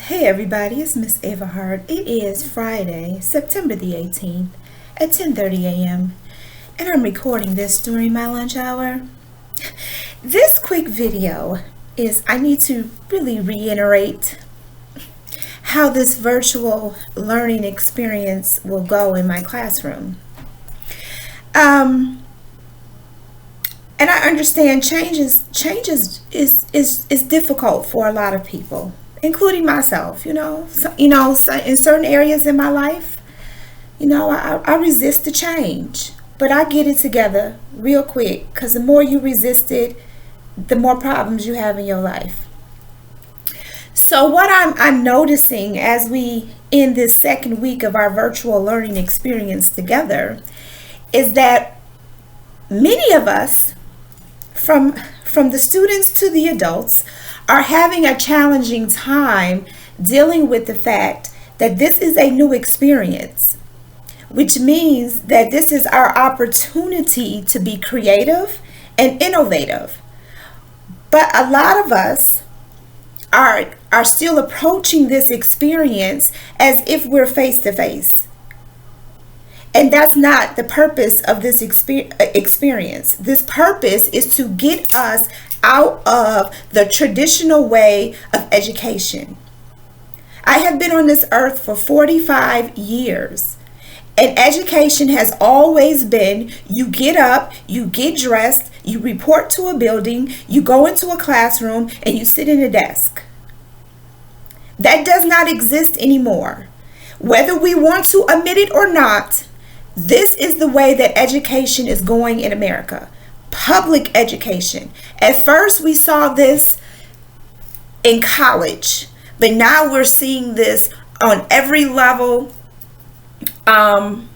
Hey everybody, it's Miss Ava Hart. It is Friday, September the 18th at 10:30 a.m. and I'm recording this during my lunch hour. This quick video is I need to really reiterate how this virtual learning experience will go in my classroom. And I understand change is difficult for a lot of people, including myself. So in certain areas in my life, I resist the change, but I get it together real quick, because the more you resist it, the more problems you have in your life. So what I'm noticing as we in this second week of our virtual learning experience together is that many of us, from the students to the adults, are having a challenging time dealing with the fact that this is a new experience, which means that this is our opportunity to be creative and innovative. But a lot of us are still approaching this experience as if we're face to face. And that's not the purpose of this experience. This purpose is to get us out of the traditional way of education. I have been on this earth for 45 years, and education has always been you get up, you get dressed, you report to a building, you go into a classroom, and you sit in a desk. That does not exist anymore. Whether we want to admit it or not, this is the way that education is going in America. Public education. At first we saw this in college, but now we're seeing this on every level, in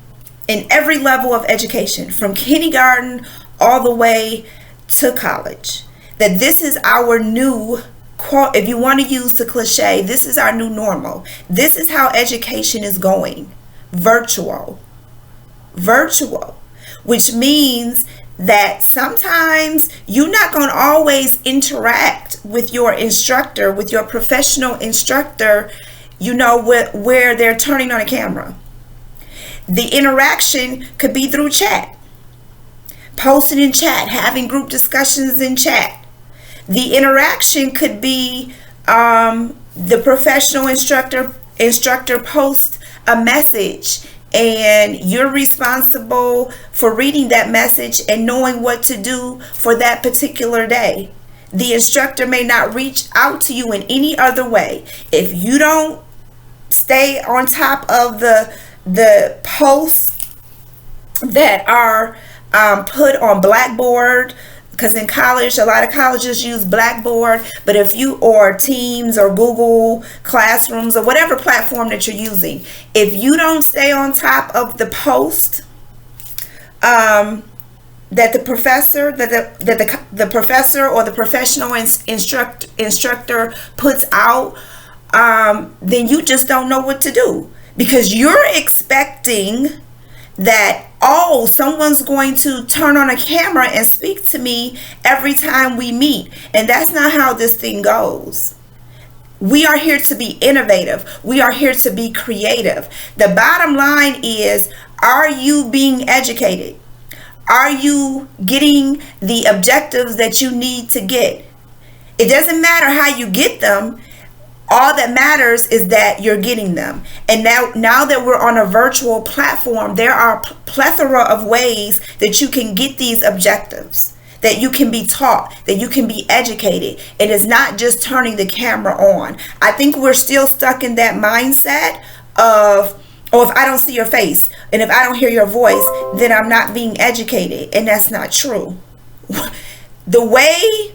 every level of education, from kindergarten all the way to college. That this is our new, if you want to use the cliche, this is our new normal. This is how education is going. Virtual, which means that sometimes you're not going to always interact with your instructor, with your professional instructor, where they're turning on a camera. The interaction could be through chat, posting in chat, having group discussions in chat. The interaction could be the professional instructor post a message, and you're responsible for reading that message and knowing what to do for that particular day. The instructor may not reach out to you in any other way. If you don't stay on top of the posts that are put on Blackboard, because in college, a lot of colleges use Blackboard, but if you, or Teams or Google Classrooms or whatever platform that you're using, if you don't stay on top of the post that the professor, the professor or the professional instructor puts out, then you just don't know what to do, because you're expecting that, oh, someone's going to turn on a camera and speak to me every time we meet. And that's not how this thing goes. We are here to be innovative. We are here to be creative. The bottom line is, are you being educated? Are you getting the objectives that you need to get? It doesn't matter how you get them. All that matters is that you're getting them. And now that we're on a virtual platform, there are plethora of ways that you can get these objectives, that you can be taught, that you can be educated. It is not just turning the camera on. I think we're still stuck in that mindset of, oh, if I don't see your face and if I don't hear your voice, then I'm not being educated. And that's not true. The way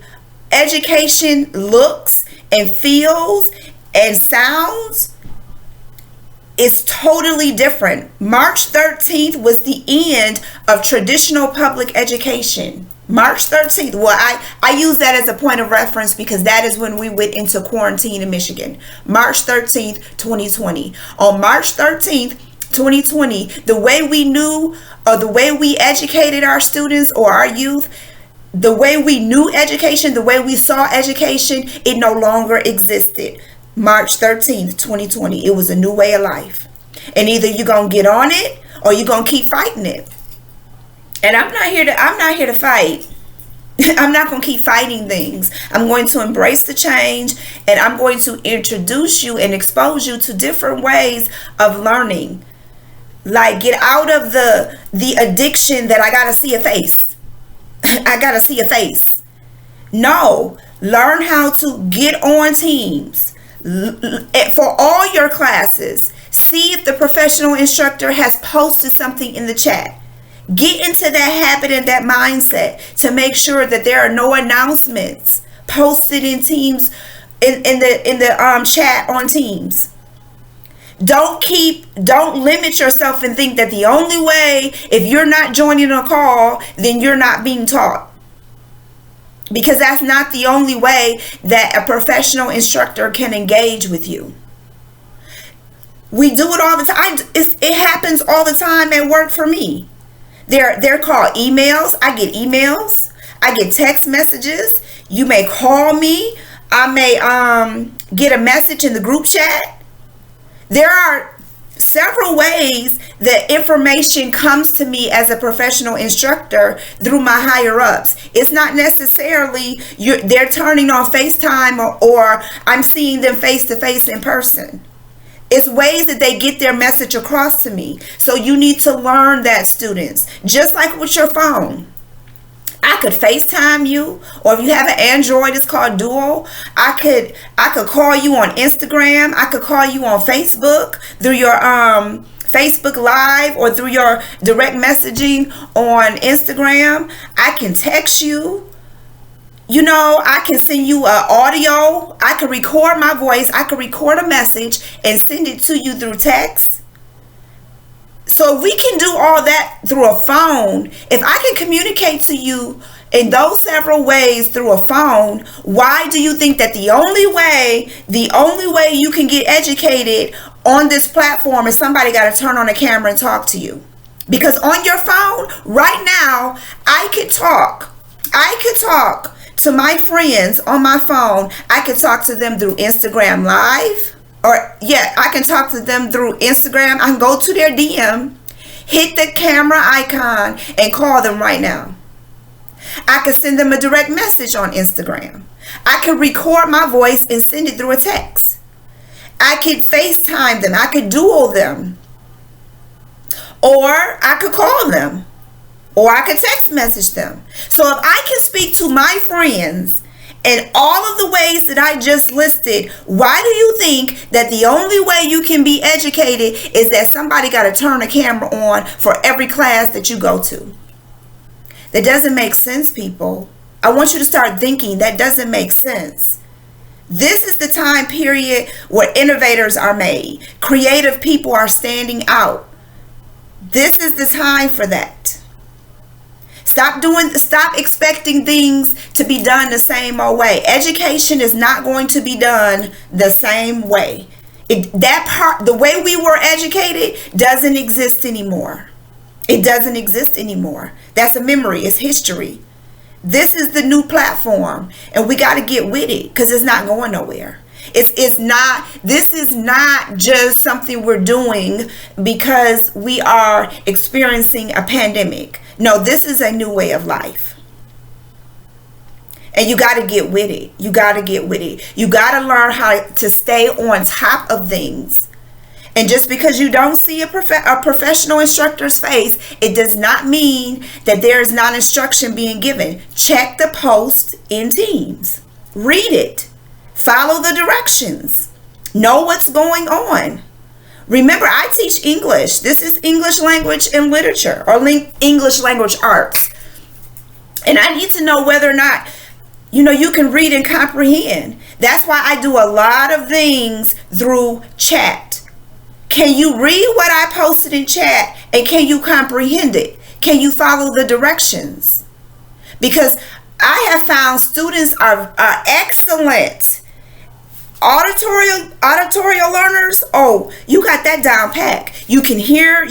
education looks and feels and sounds is totally different. March 13th was the end of traditional public education. March 13th. Well, I use that as a point of reference because that is when we went into quarantine in Michigan. March 13th, 2020. On March 13th, 2020, the way we knew, or the way we educated our students or our youth, the way we knew education, the way we saw education, it no longer existed. March 13th, 2020. It was a new way of life. And either you're going to get on it or you're going to keep fighting it. And I'm not here to fight. I'm not going to keep fighting things. I'm going to embrace the change, and I'm going to introduce you and expose you to different ways of learning. Like, get out of the addiction that I got to see a face. I got to see a face. No, learn how to get on Teams. For all your classes, see if the professional instructor has posted something in the chat. Get into that habit and that mindset to make sure that there are no announcements posted in Teams, in the chat on Teams. Don't limit yourself and think that the only way, if you're not joining a call, then you're not being taught. Because that's not the only way that a professional instructor can engage with you. We do it all the time. It happens all the time at work for me. They're called emails. I get emails. I get text messages. You may call me. I may get a message in the group chat. There are several ways that information comes to me as a professional instructor through my higher ups. It's not necessarily they're turning on FaceTime or I'm seeing them face to face in person. It's ways that they get their message across to me. So you need to learn that, students. Just like with your phone. I could FaceTime you, or if you have an Android, it's called Duo. I could call you on Instagram. I could call you on Facebook through your Facebook Live or through your direct messaging on Instagram. I can text you. You know, I can send you an audio. I can record my voice. I can record a message and send it to you through text. So if we can do all that through a phone, if I can communicate to you in those several ways through a phone, why do you think that the only way you can get educated on this platform is somebody got to turn on a camera and talk to you? Because on your phone right now, I could talk to my friends on my phone. I could talk to them through Instagram Live. I can talk to them through Instagram. I can go to their DM, hit the camera icon, and call them right now. I could send them a direct message on Instagram. I could record my voice and send it through a text. I could FaceTime them. I could duo them. Or I could call them. Or I could text message them. So if I can speak to my friends in all of the ways that I just listed, why do you think that the only way you can be educated is that somebody got to turn a camera on for every class that you go to? That doesn't make sense, people. I want you to start thinking that doesn't make sense. This is the time period where innovators are made. Creative people are standing out. This is the time for that. Stop expecting things to be done the same old way. Education is not going to be done the same way. The way we were educated doesn't exist anymore. It doesn't exist anymore. That's a memory. It's history. This is the new platform, and we got to get with it because it's not going nowhere. This is not just something we're doing because we are experiencing a pandemic. No, this is a new way of life. And you got to get with it. You got to get with it. You got to learn how to stay on top of things. And just because you don't see a professional instructor's face, it does not mean that there is not instruction being given. Check the post in Teams. Read it. Follow the directions. Know what's going on. Remember, I teach English. This is English language and literature, or English language arts. And I need to know whether or not, you can read and comprehend. That's why I do a lot of things through chat. Can you read what I posted in chat, and can you comprehend it? Can you follow the directions? Because I have found students are excellent. Auditorial learners, you got that down pat. You can hear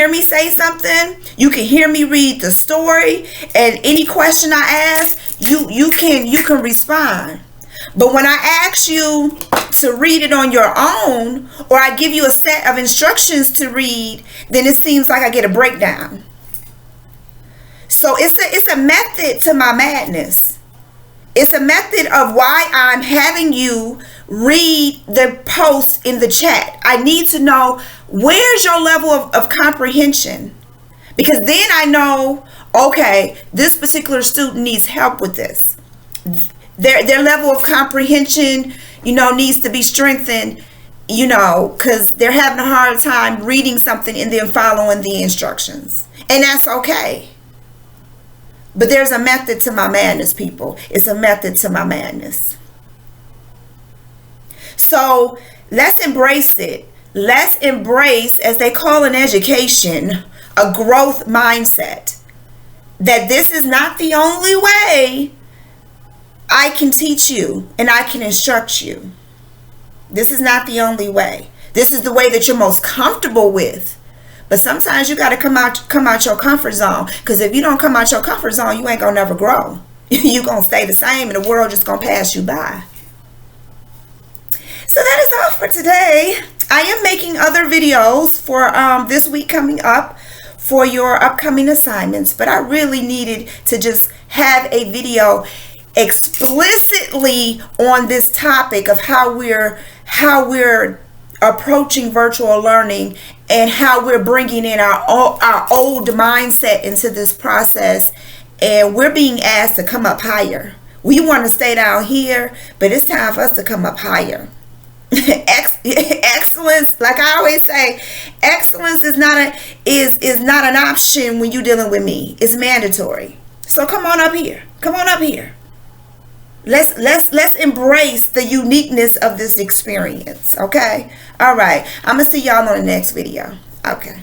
me say something. You can hear me read the story, and any question I ask, you can respond. But when I ask you to read it on your own, or I give you a set of instructions to read, then it seems like I get a breakdown. So it's a method to my madness. It's a method of why I'm having you read the post in the chat. I need to know, where's your level of comprehension? Because then I know, okay, this particular student needs help with this. Their level of comprehension, needs to be strengthened, because they're having a hard time reading something and then following the instructions. And that's okay. But there's a method to my madness, people. It's a method to my madness. So let's embrace it. Let's embrace, as they call in education, a growth mindset. That this is not the only way I can teach you and I can instruct you. This is not the only way. This is the way that you're most comfortable with. But sometimes you got to come out your comfort zone. Because if you don't come out your comfort zone, you ain't going to never grow. You're going to stay the same and the world just going to pass you by. So that is all for today. I am making other videos for this week coming up for your upcoming assignments. But I really needed to just have a video explicitly on this topic of how we're approaching virtual learning and how we're bringing in our old mindset into this process, and we're being asked to come up higher. We want to stay down here, but it's time for us to come up higher. Excellence, like I always say, excellence is not an option when you're dealing with me. It's mandatory. So come on up here. Come on up here. Let's embrace the uniqueness of this experience. Okay. All right. I'm gonna see y'all on the next video. Okay.